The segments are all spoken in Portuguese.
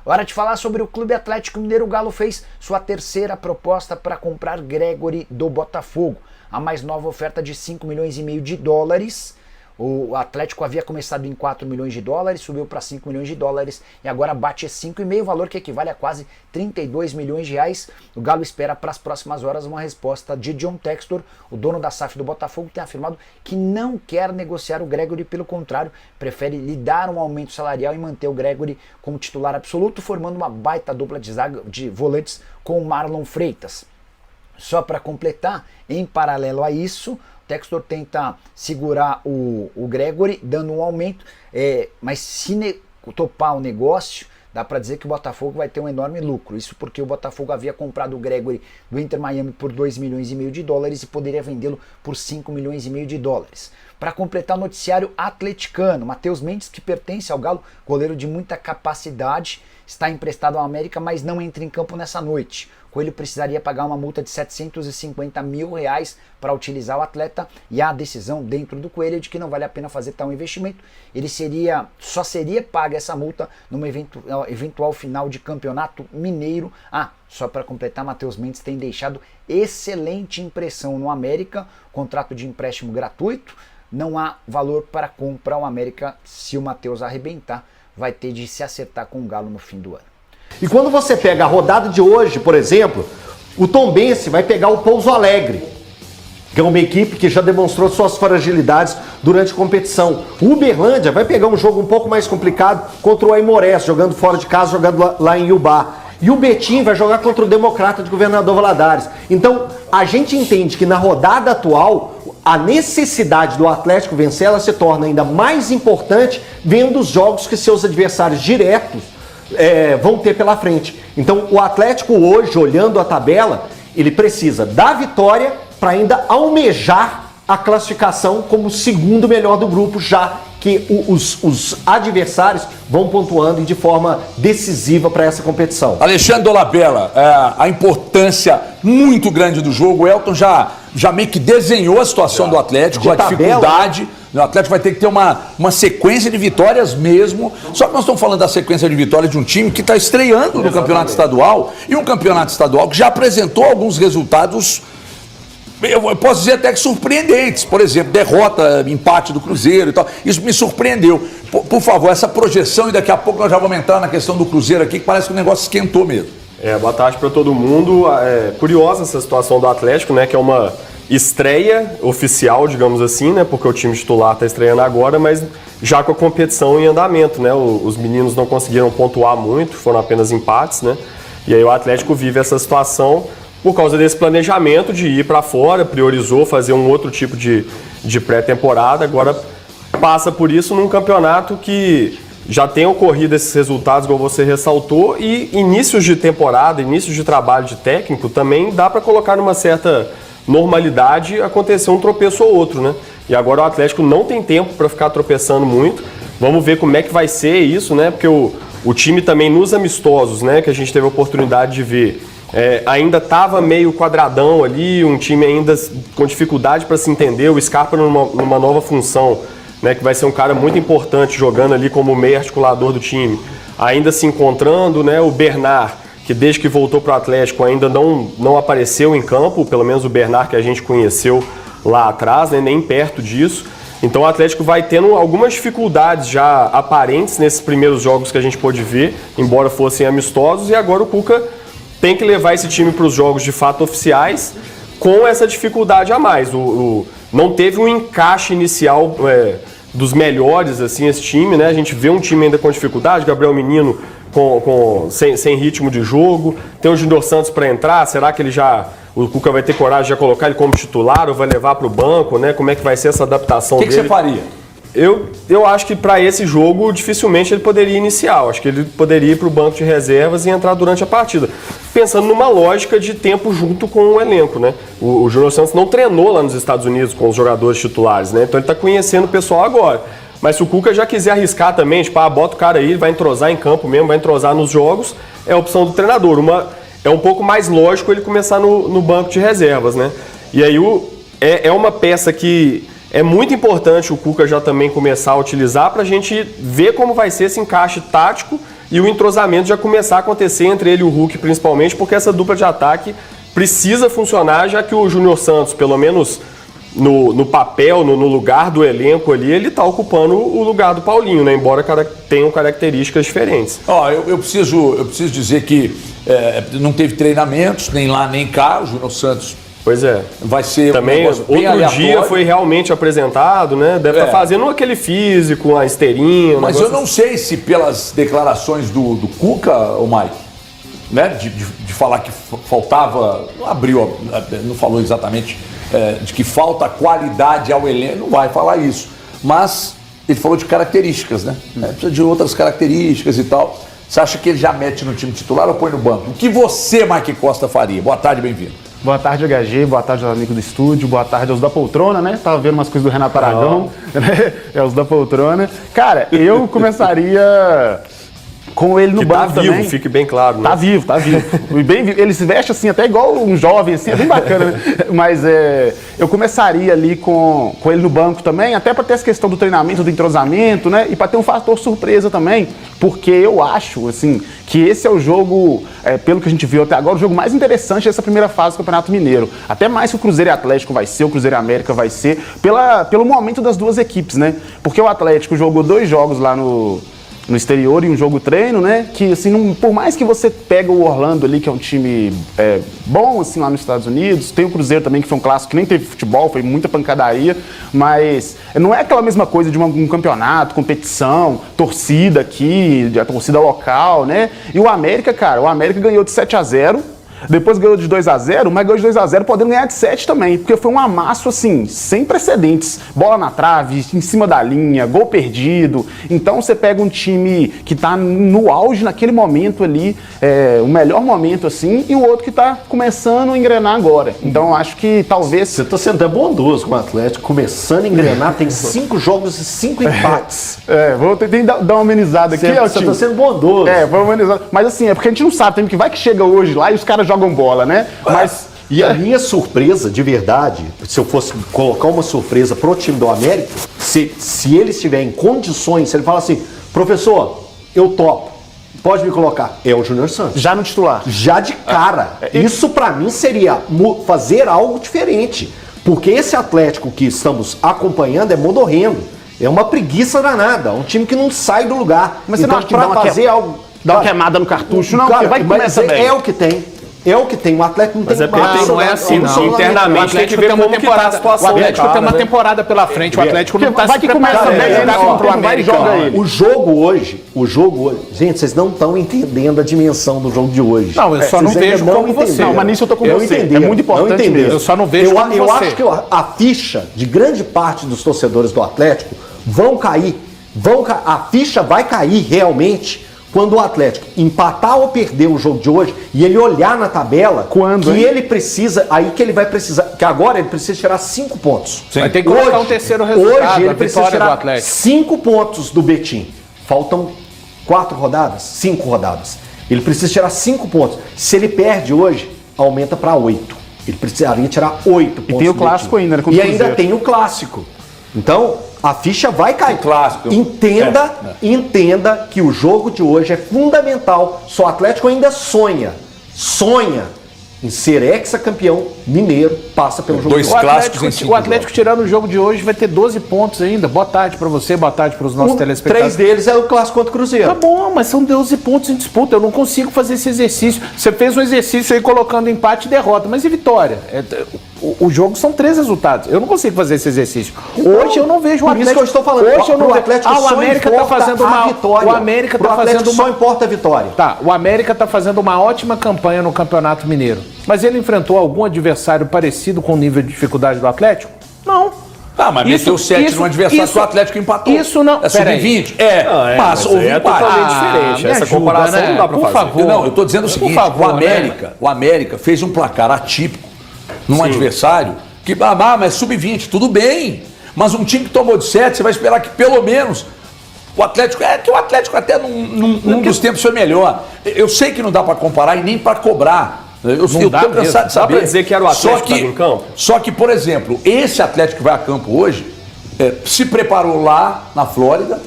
Hora de falar sobre o Clube Atlético Mineiro. O Galo fez sua terceira proposta para comprar Gregori do Botafogo. A mais nova oferta de 5,5 milhões de dólares. O Atlético havia começado em 4 milhões de dólares, subiu para 5 milhões de dólares e agora bate 5,5, valor que equivale a quase 32 milhões de reais. O Galo espera para as próximas horas uma resposta de John Textor. O dono da SAF do Botafogo tem afirmado que não quer negociar o Gregori, pelo contrário, prefere lhe dar um aumento salarial e manter o Gregori como titular absoluto, formando uma baita dupla de zaga de volantes com o Marlon Freitas. Só para completar, em paralelo a isso, Textor tenta segurar o Gregori, dando um aumento, mas se topar o negócio, dá para dizer que o Botafogo vai ter um enorme lucro. Isso porque o Botafogo havia comprado o Gregori do Inter Miami por 2,5 milhões de dólares e poderia vendê-lo por 5,5 milhões de dólares. Para completar o noticiário atleticano, Matheus Mendes, que pertence ao Galo, goleiro de muita capacidade, está emprestado ao América, mas não entra em campo nessa noite. Coelho precisaria pagar uma multa de 750 mil reais para utilizar o atleta, e a decisão dentro do Coelho é de que não vale a pena fazer tal investimento. Ele só seria paga essa multa numa eventual final de campeonato mineiro. Só para completar, Matheus Mendes tem deixado excelente impressão no América, contrato de empréstimo gratuito, não há valor para comprar o América. Se o Matheus arrebentar, vai ter de se acertar com o Galo no fim do ano. E quando você pega a rodada de hoje, por exemplo, o Tombense vai pegar o Pouso Alegre, que é uma equipe que já demonstrou suas fragilidades durante a competição. O Uberlândia vai pegar um jogo um pouco mais complicado contra o Aimorés, jogando fora de casa, jogando lá em Iubá. E o Betim vai jogar contra o Democrata de Governador Valadares. Então, a gente entende que na rodada atual, a necessidade do Atlético vencer, ela se torna ainda mais importante vendo os jogos que seus adversários diretos vão ter pela frente. Então, o Atlético hoje, olhando a tabela, ele precisa da vitória para ainda almejar a classificação como o segundo melhor do grupo, já que os adversários vão pontuando de forma decisiva para essa competição. Alexandre Dolabella, a importância muito grande do jogo. O Elton já meio que desenhou a situação do Atlético, a dificuldade. O Atlético vai ter que ter uma sequência de vitórias mesmo. Só que nós estamos falando da sequência de vitórias de um time que está estreando no campeonato estadual, e um campeonato estadual que já apresentou alguns resultados, eu posso dizer até que surpreendentes. Por exemplo, derrota, empate do Cruzeiro e tal. Isso me surpreendeu. Por favor, essa projeção, e daqui a pouco nós já vamos entrar na questão do Cruzeiro aqui, que parece que o negócio esquentou mesmo. Boa tarde para todo mundo. Curiosa essa situação do Atlético, né? Que é uma estreia oficial, digamos assim, né? Porque o time titular está estreando agora, mas já com a competição em andamento, né? Os meninos não conseguiram pontuar muito, foram apenas empates, né? E aí o Atlético vive essa situação por causa desse planejamento de ir para fora, priorizou fazer um outro tipo de pré-temporada, agora passa por isso num campeonato que já tem ocorrido esses resultados, como você ressaltou, e inícios de temporada, inícios de trabalho de técnico, também dá para colocar numa certa normalidade acontecer um tropeço ou outro, né? E agora o Atlético não tem tempo para ficar tropeçando muito. Vamos ver como é que vai ser isso, né? Porque o time também nos amistosos, né, que a gente teve a oportunidade de ver, ainda estava meio quadradão ali, um time ainda com dificuldade para se entender, o Scarpa numa nova função, né, que vai ser um cara muito importante jogando ali como meio articulador do time, ainda se encontrando, né, o Bernard, que desde que voltou para o Atlético ainda não apareceu em campo, pelo menos o Bernard que a gente conheceu lá atrás, né, nem perto disso. Então o Atlético vai tendo algumas dificuldades já aparentes nesses primeiros jogos que a gente pôde ver, embora fossem amistosos, e agora o Cuca tem que levar esse time para os jogos de fato oficiais com essa dificuldade a mais. Não teve um encaixe inicial dos melhores, assim, esse time, né? A gente vê um time ainda com dificuldade, Gabriel Menino sem ritmo de jogo, tem o Júnior Santos para entrar, será que o Cuca vai ter coragem de já colocar ele como titular ou vai levar para o banco, né? Como é que vai ser essa adaptação dele? O que você faria? Eu acho que para esse jogo dificilmente ele poderia iniciar. Eu acho que ele poderia ir para o banco de reservas e entrar durante a partida. Pensando numa lógica de tempo junto com o elenco, né? O Júnior Santos não treinou lá nos Estados Unidos com os jogadores titulares, né? Então ele está conhecendo o pessoal agora. Mas se o Cuca já quiser arriscar também, tipo, bota o cara aí, vai entrosar em campo mesmo, vai entrosar nos jogos, é a opção do treinador. É um pouco mais lógico ele começar no banco de reservas, né? E aí é uma peça que é muito importante o Cuca já também começar a utilizar para a gente ver como vai ser esse encaixe tático e o entrosamento já começar a acontecer entre ele e o Hulk, principalmente, porque essa dupla de ataque precisa funcionar, já que o Júnior Santos, pelo menos no papel, no lugar do elenco ali, ele está ocupando o lugar do Paulinho, né? Embora tenham características diferentes. Eu preciso dizer que não teve treinamentos, nem lá nem cá, o Júnior Santos. Pois é. Vai ser também outro dia foi realmente apresentado, né? Deve estar fazendo aquele físico, uma esteirinha. Mas eu não sei se pelas declarações do Cuca, o Mike, né? De falar que faltava, não falou exatamente de que falta qualidade ao elenco, não vai falar isso. Mas ele falou de características, né? Precisa de outras características e tal. Você acha que ele já mete no time titular ou põe no banco? O que você, Mike Costa, faria? Boa tarde, bem-vindo. Boa tarde, HG, boa tarde aos amigos do estúdio, boa tarde aos da poltrona, né? Tava vendo umas coisas do Renato Aragão, né? Os da poltrona. Cara, eu começaria com ele no banco também. Tá vivo, fique bem claro, né? Tá vivo. Bem vivo. Ele se veste assim, até igual um jovem, assim, é bem bacana, né? Mas eu começaria ali com ele no banco também, até para ter essa questão do treinamento, do entrosamento, né? E para ter um fator surpresa também, porque eu acho, assim, que esse é o jogo, pelo que a gente viu até agora, o jogo mais interessante dessa primeira fase do Campeonato Mineiro. Até mais que o Cruzeiro e Atlético vai ser, o Cruzeiro e América vai ser, pelo momento das duas equipes, né? Porque o Atlético jogou 2 jogos lá no exterior e um jogo treino, né? Que, assim, por mais que você pega o Orlando ali, que é um time bom, assim, lá nos Estados Unidos, tem o Cruzeiro também, que foi um clássico que nem teve futebol, foi muita pancadaria, mas não é aquela mesma coisa de um campeonato, competição, torcida aqui, a torcida local, né? E o América, cara, ganhou de 7-0, depois ganhou de 2-0, mas ganhou de 2-0 podendo ganhar de 7 também, porque foi um amasso, assim, sem precedentes. Bola na trave, em cima da linha, gol perdido. Então você pega um time que tá no auge naquele momento ali, o melhor momento, assim, e o outro que tá começando a engrenar agora. Então eu acho que talvez... Você tá sendo até bondoso com o Atlético, começando a engrenar, tem 5 jogos e 5 empates. Vou tentar dar uma amenizada aqui. Você tá sendo bondoso. Vou amenizar. Mas assim, é porque a gente não sabe, tem que vai que chega hoje lá e os caras jogam bola, né? Mas... E a minha surpresa, de verdade, se eu fosse colocar uma surpresa pro time do América, se ele estiver em condições, se ele fala assim, professor, eu topo, pode me colocar, é o Júnior Santos. Já no titular. Já de cara. Isso pra mim seria fazer algo diferente, porque esse Atlético que estamos acompanhando é modorrendo, é uma preguiça danada, um time que não sai do lugar. Mas você não acha que dá uma queimada no cartucho? Não, cara, vai começar bem. É o que tem. É o que tem, o Atlético não tem não é assim, não. Internamente tem que ver como que tá a situação. O Atlético tem uma temporada pela frente, o Atlético não tá se preparando contra o América. O jogo hoje, gente, vocês não estão entendendo a dimensão do jogo de hoje. Não, eu só não vejo como você. Não, mas nisso eu tô com você. É muito importante mesmo. Eu só não vejo como você. Eu acho que a ficha de grande parte dos torcedores do Atlético vão cair. A ficha vai cair realmente quando o Atlético empatar ou perder o jogo de hoje e ele olhar na tabela ele precisa, aí que ele vai precisar, que agora ele precisa tirar 5 pontos. Sim. Vai ter que colocar um terceiro resultado, hoje ele precisa tirar 5 pontos do Betim. Faltam 5 rodadas. Ele precisa tirar 5 pontos. Se ele perde hoje, aumenta para 8. Ele precisaria tirar 8 pontos. E tem o clássico ainda, né? E ainda tem o clássico. Então, a ficha vai cair. Clássico. Entenda que o jogo de hoje é fundamental. Só o Atlético ainda sonha em ser hexacampeão mineiro, passa pelo jogo de hoje. Clássicos em 5 O Atlético tirando o jogo de hoje vai ter 12 pontos ainda. Boa tarde pra você, boa tarde pros nossos telespectadores. 3 deles é o clássico contra o Cruzeiro. Tá bom, mas são 12 pontos em disputa. Eu não consigo fazer esse exercício. Você fez um exercício aí colocando empate e derrota, mas e vitória? O jogo são 3 resultados. Eu não consigo fazer esse exercício. Hoje eu não vejo o Atlético. Por isso que eu estou falando. Hoje eu não o Atlético o América tá fazendo uma vitória. O América tá fazendo só importa a vitória. Tá, o América tá fazendo uma ótima campanha no Campeonato Mineiro. Mas ele enfrentou algum adversário parecido com o nível de dificuldade do Atlético? Não. Ah, mas meteu 7 no adversário que o Atlético empatou. Isso não. É sub-20? Mas houve é totalmente diferente. Essa comparação não dá pra fazer. Favor. Não, eu tô dizendo o seguinte, o América fez um placar atípico num adversário que, mas sub-20, tudo bem. Mas um time que tomou de 7, você vai esperar que pelo menos o Atlético... que o Atlético até num dos tempos foi melhor. Eu sei que não dá pra comparar e nem pra cobrar. Eu tô cansado de saber. Dá pra dizer que era o Atlético que estava em campo? Só que, por exemplo, esse Atlético que vai a campo hoje se preparou lá na Flórida,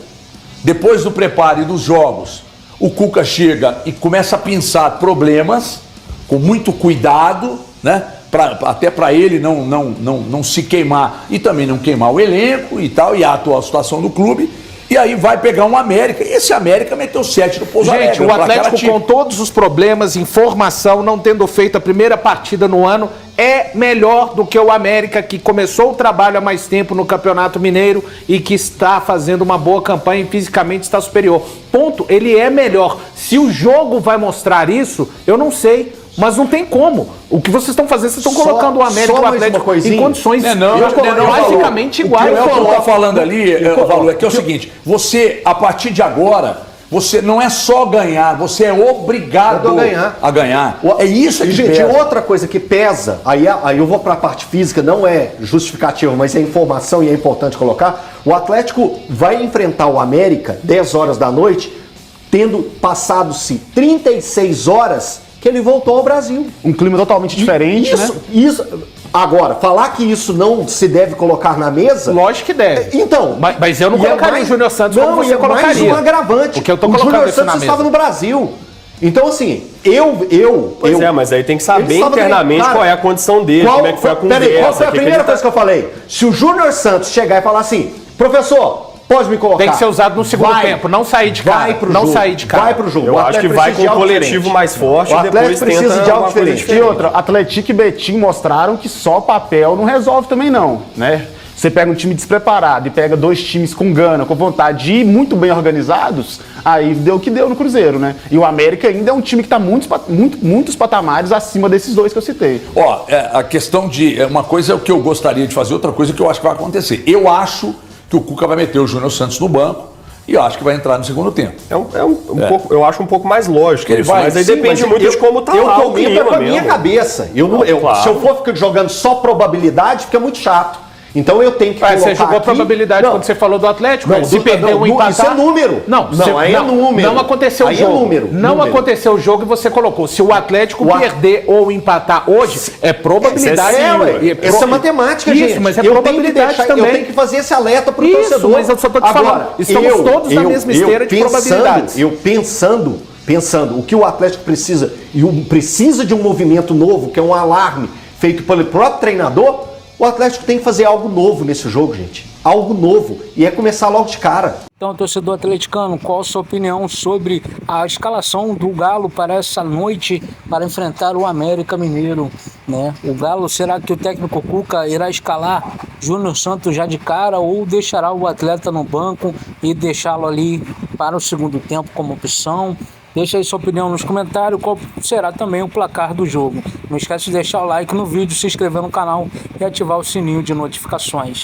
depois do preparo e dos jogos, o Cuca chega e começa a pensar problemas com muito cuidado, né? Até para ele não se queimar e também não queimar o elenco e tal, e a atual situação do clube. E aí vai pegar um América. E esse América meteu 7 no Pouso Alegre. Gente, o Atlético com todos os problemas, informação, não tendo feito a primeira partida no ano, é melhor do que o América, que começou o trabalho há mais tempo no Campeonato Mineiro e que está fazendo uma boa campanha e fisicamente está superior. Ponto. Ele é melhor. Se o jogo vai mostrar isso, eu não sei. Mas não tem como. O que vocês estão fazendo, vocês estão colocando o América e o Atlético em condições basicamente iguais. O que o Elton está falando ali, Valor, é que é o seguinte, você, a partir de agora, você não é só ganhar, você é obrigado a ganhar. É isso que gente, pesa. Outra coisa que pesa, aí eu vou para a parte física, não é justificativa, mas é informação e é importante colocar, o Atlético vai enfrentar o América 10 horas da noite, tendo passado-se 36 horas que ele voltou ao Brasil. Um clima totalmente diferente, né? Agora, falar que isso não se deve colocar na mesa... Lógico que deve. Então... Mas eu não colocaria o Júnior Santos como você colocaria. Mais um agravante. Porque eu tô colocando o Júnior Santos estava no Brasil. Então, assim, mas aí tem que saber internamente qual é a condição dele, como é que foi a conversa. Peraí, qual foi a primeira coisa que eu falei? Se o Júnior Santos chegar e falar assim, professor... Pode me colocar. Tem que ser usado no segundo tempo, não sair de cara. Vai pro jogo. Eu acho que vai com um coletivo mais forte e depois precisa de algo diferente. E outra, Atlético e Betim mostraram que só papel não resolve também não, né? Você pega um time despreparado e pega 2 times com gana, com vontade e muito bem organizados, aí deu o que deu no Cruzeiro, né? E o América ainda é um time que está muitos patamares acima desses 2 que eu citei. Ó, a questão de... Uma coisa é o que eu gostaria de fazer, outra coisa é que eu acho que vai acontecer. Eu acho que o Cuca vai meter o Júnior Santos no banco e eu acho que vai entrar no segundo tempo. Pouco, eu acho um pouco mais lógico isso, mas aí depende muito de como tá lá o clima com a minha cabeça. Se eu for ficar jogando só probabilidade, fica muito chato. Então eu tenho que colocar você jogou aqui... probabilidade quando você falou do Atlético? Não, se perder um empatar... Isso é número. Aí é número. Não aconteceu o jogo. É número. Não aconteceu o jogo e você colocou. Se o Atlético perder ou empatar hoje, é probabilidade. Essa é matemática, gente. Isso, mas é probabilidade também. Eu tenho que fazer esse alerta pro torcedor. Mas eu só tô te falando. Estamos todos na mesma esteira de probabilidades. Pensando o que o Atlético precisa, e precisa de um movimento novo, que é um alarme feito pelo próprio treinador. O Atlético tem que fazer algo novo nesse jogo, gente. Algo novo. E é começar logo de cara. Então, torcedor atleticano, qual a sua opinião sobre a escalação do Galo para essa noite para enfrentar o América Mineiro, né? O Galo, será que o técnico Cuca irá escalar Júnior Santos já de cara ou deixará o atleta no banco e deixá-lo ali para o segundo tempo como opção? Deixa aí sua opinião nos comentários, qual será também o placar do jogo. Não esquece de deixar o like no vídeo, se inscrever no canal e ativar o sininho de notificações.